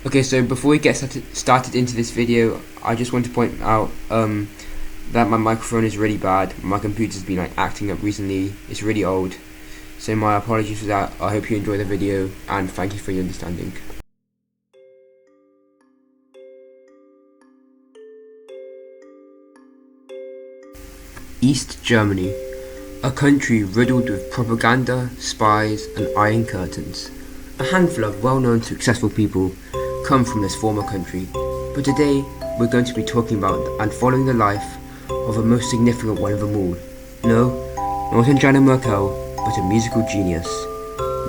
Okay, so before we get started into this video, I just want to point out that my microphone is really bad. My computer's been acting up recently. It's really old. So my apologies for that. I hope you enjoy the video and thank you for your understanding. East Germany, a country riddled with propaganda, spies and iron curtains. A handful of well-known successful people come from this former country, but today we're going to be talking about and following the life of a most significant one of them all. No, not Angela Merkel, but a musical genius,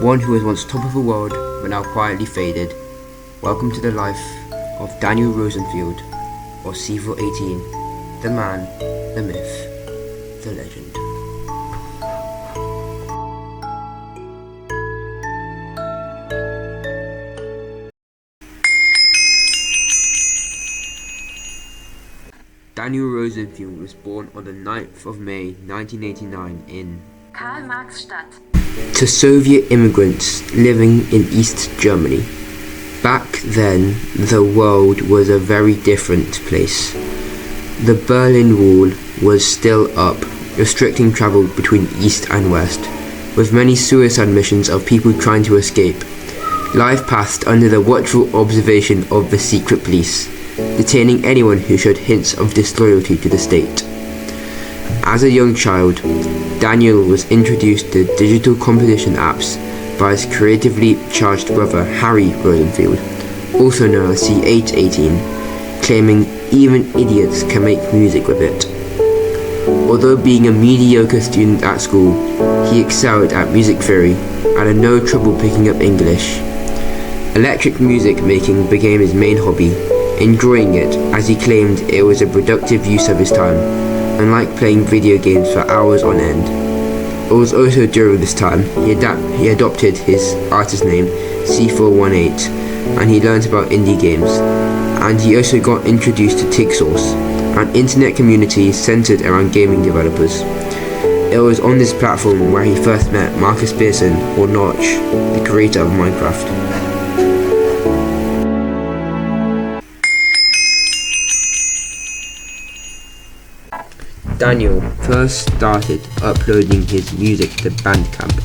one who was once top of the world but now quietly faded. Welcome to the life of Daniel Rosenfield, or C418, the man, the myth, the legend. Daniel Rosenfield was born on the 9th of May 1989 in Karl-Marx-Stadt to Soviet immigrants living in East Germany. Back then, the world was a very different place. The Berlin Wall was still up, restricting travel between East and West, with many suicide missions of people trying to escape. Life passed under the watchful observation of the secret police, detaining anyone who showed hints of disloyalty to the state. As a young child, Daniel was introduced to digital competition apps by his creatively charged brother Harry Rosenfield, also known as C418, claiming even idiots can make music with it. Although being a mediocre student at school, he excelled at music theory and had no trouble picking up English. Electric music making became his main hobby, enjoying it as he claimed it was a productive use of his time, unlike playing video games for hours on end. It was also during this time he adopted his artist name C418, and he learned about indie games, and he also got introduced to TikSource, an internet community centered around gaming developers. It was on this platform where he first met Marcus Pearson, or Notch, the creator of Minecraft. Daniel first started uploading his music to Bandcamp,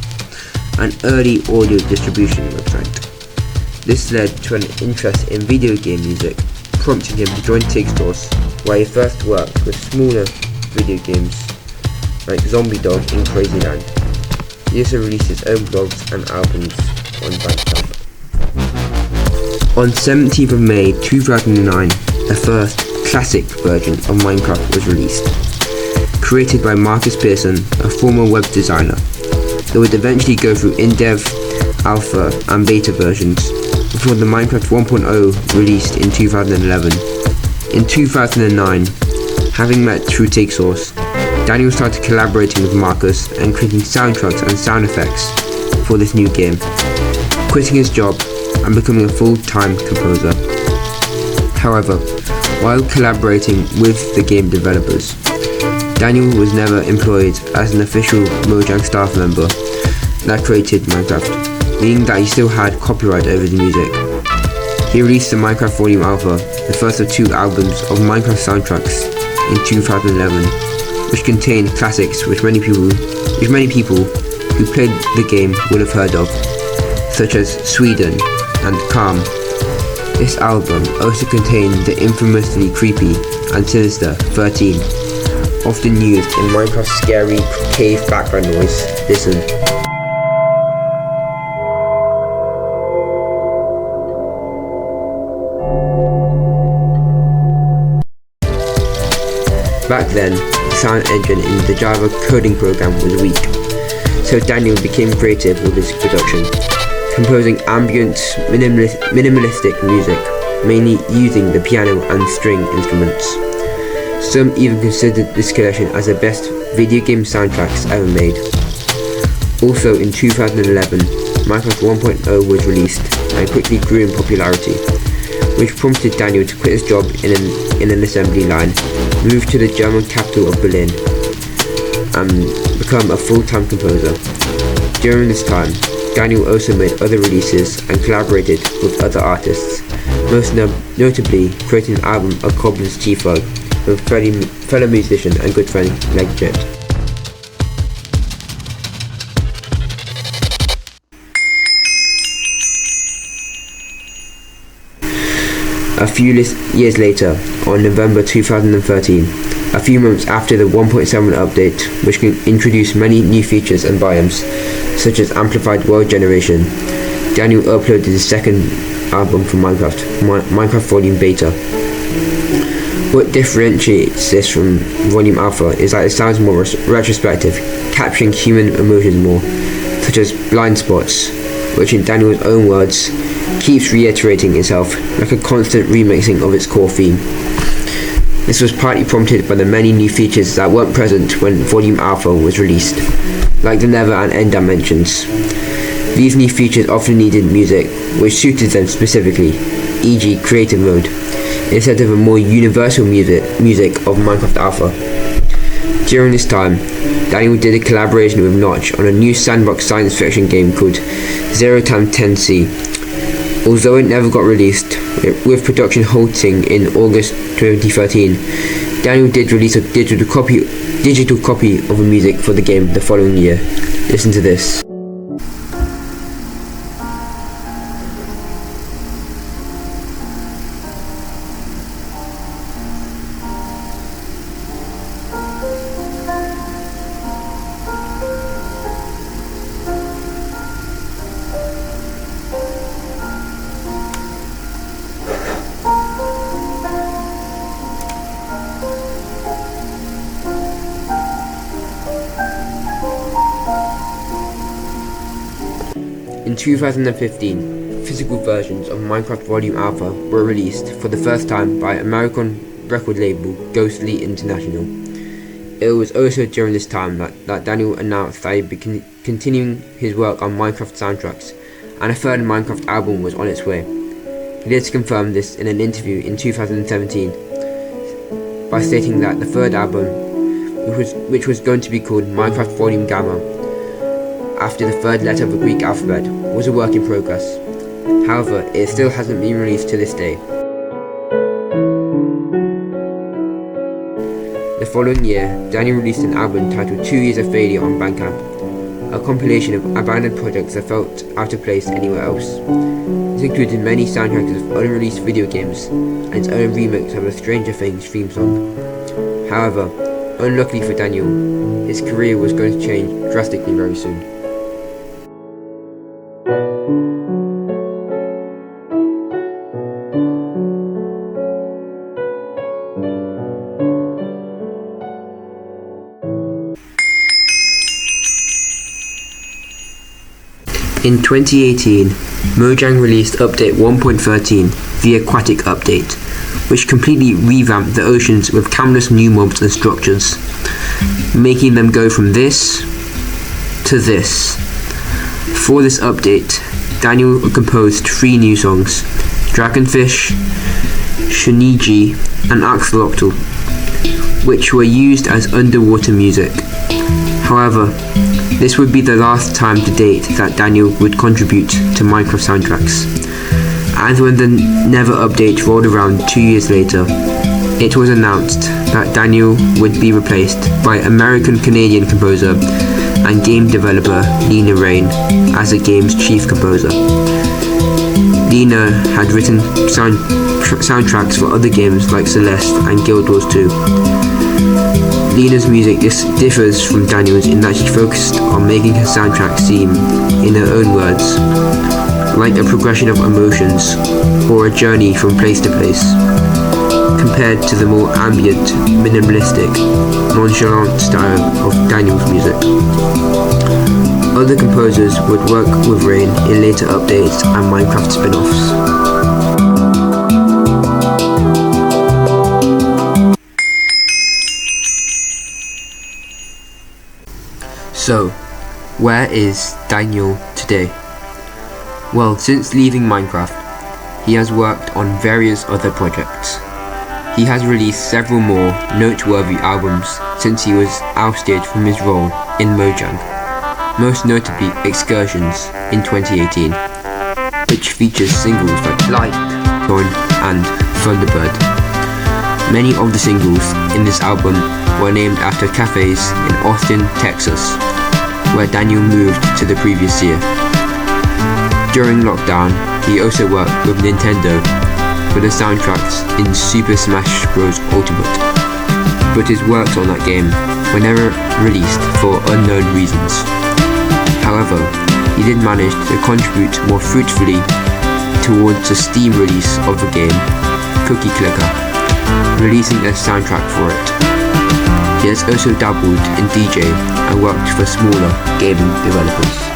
an early audio distribution website. This led to an interest in video game music, prompting him to join TikSource, where he first worked with smaller video games like Zombie Dog in Crazy Land. He also released his own blogs and albums on Bandcamp. On 17th of May 2009, the first classic version of Minecraft was released, created by Marcus Pearson, a former web designer. They would eventually go through in-dev, alpha and beta versions before the Minecraft 1.0 released in 2011. In 2009, having met through TikSource, Daniel started collaborating with Marcus and creating soundtracks and sound effects for this new game, quitting his job and becoming a full-time composer. However, while collaborating with the game developers, Daniel was never employed as an official Mojang staff member that created Minecraft, meaning that he still had copyright over the music. He released the Minecraft Volume Alpha, the first of 2 albums of Minecraft soundtracks, in 2011, which contained classics which many people who played the game would have heard of, such as Sweden and Calm. This album also contained the infamously creepy and sinister 13, often used in Minecraft's scary cave background noise. Listen. Back then, the sound engine in the Java coding program was weak, so Daniel became creative with his production, composing ambient, minimalistic music, mainly using the piano and string instruments. Some even considered this collection as the best video game soundtracks ever made. Also in 2011, Minecraft 1.0 was released and quickly grew in popularity, which prompted Daniel to quit his job in an assembly line, move to the German capital of Berlin, and become a full-time composer. During this time, Daniel also made other releases and collaborated with other artists, most notably creating an album A Cobbler's Chief Rug with fellow musician and good friend Legit. A few years later, on November 2013, a few months after the 1.7 update, which introduced many new features and biomes, such as amplified world generation, Daniel uploaded his second album for Minecraft Volume Beta. What differentiates this from Volume Alpha is that it sounds more retrospective, capturing human emotions more, such as blind spots, which in Daniel's own words, keeps reiterating itself like a constant remixing of its core theme. This was partly prompted by the many new features that weren't present when Volume Alpha was released, like the Never and End dimensions. These new features often needed music which suited them specifically, e.g. creative mode, instead of a more universal music of Minecraft Alpha. During this time, Daniel did a collaboration with Notch on a new sandbox science fiction game called 0x10C. Although it never got released, with production halting in August 2013, Daniel did release a digital copy of the music for the game the following year. Listen to this. In 2015, physical versions of Minecraft Volume Alpha were released for the first time by American record label Ghostly International. It was also during this time that Daniel announced that he'd be continuing his work on Minecraft soundtracks, and a third Minecraft album was on its way. He later confirmed this in an interview in 2017 by stating that the third album, which was going to be called Minecraft Volume Gamma, after the third letter of the Greek alphabet, was a work in progress. However, it still hasn't been released to this day. The following year, Daniel released an album titled 2 Years of Failure on Bandcamp, a compilation of abandoned projects that felt out of place anywhere else. This included many soundtracks of unreleased video games and its own remix of a Stranger Things theme song. However, unluckily for Daniel, his career was going to change drastically very soon. In 2018, Mojang released update 1.13, the Aquatic Update, which completely revamped the oceans with countless new mobs and structures, making them go from this to this. For this update, Daniel composed 3 new songs, Dragonfish, Shuniji and Axolotl, which were used as underwater music. However, this would be the last time to date that Daniel would contribute to Minecraft soundtracks, and when the Never update rolled around 2 years later, it was announced that Daniel would be replaced by American-Canadian composer and game developer Lena Raine as the game's chief composer. Lena had written soundtracks for other games like Celeste and Guild Wars 2. Lena's music differs from Daniel's in that she focused on making her soundtrack seem, in her own words, like a progression of emotions or a journey from place to place, compared to the more ambient, minimalistic, nonchalant style of Daniel's music. Other composers would work with Raine in later updates and Minecraft spin-offs. So, where is Daniel today? Well, since leaving Minecraft, he has worked on various other projects. He has released several more noteworthy albums since he was ousted from his role in Mojang, most notably Excursions in 2018, which features singles like Light, Dawn and Thunderbird. Many of the singles in this album were named after cafes in Austin, Texas, where Daniel moved to the previous year. During lockdown, he also worked with Nintendo for the soundtracks in Super Smash Bros. Ultimate, but his works on that game were never released for unknown reasons. However, he did manage to contribute more fruitfully towards the Steam release of the game, Cookie Clicker, releasing a soundtrack for it. He has also dabbled in DJ and worked for smaller gaming developers.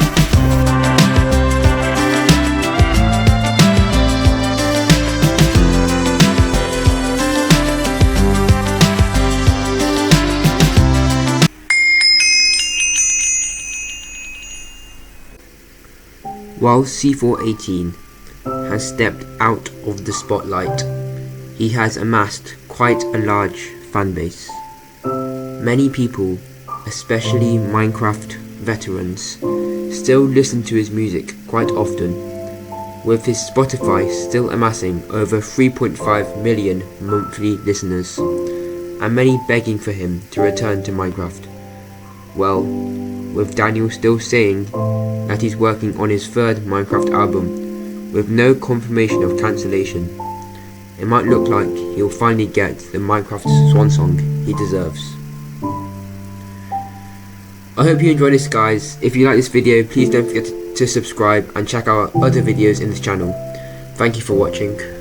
While C418 has stepped out of the spotlight, he has amassed quite a large fanbase. Many people, especially Minecraft veterans, still listen to his music quite often, with his Spotify still amassing over 3.5 million monthly listeners, and many begging for him to return to Minecraft. Well, with Daniel still saying that he's working on his third Minecraft album with no confirmation of cancellation, it might look like he'll finally get the Minecraft swan song he deserves. I hope you enjoyed this, guys. If you like this video, please don't forget to subscribe and check out other videos in this channel. Thank you for watching.